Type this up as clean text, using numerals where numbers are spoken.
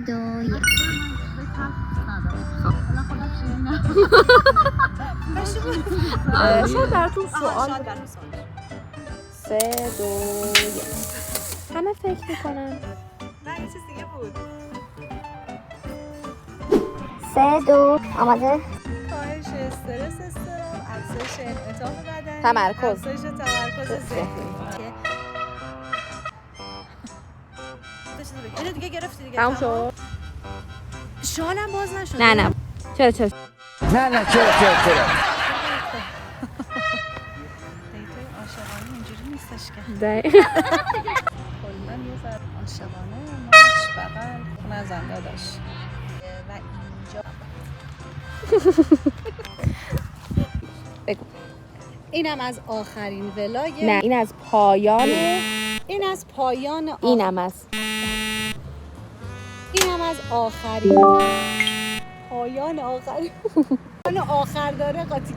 2 1. شاید براتون سوال 3 2 1. همه فکر میکنن نه این چیز دیگه بود. 3 2 آماده. کاهش استرس استرام، افزایش انعطاف بدنی، تمرکز. افزایش تمرکز ذهنی. اینو دیگه گرفتی دیگه. تموم شد؟ شالم باز نشد. نه چرا نه چرا دیتای عاشقانه اینجوری نیستش که. ده. کلا یه ذره عاشقانه ماش بغل خونه زنده داشت و اینجا بگو. اینم از آخرین ولای. نه این از پایان. این از پایان اینم از اینم از آخرین پایان آخرین آخر داره قاطی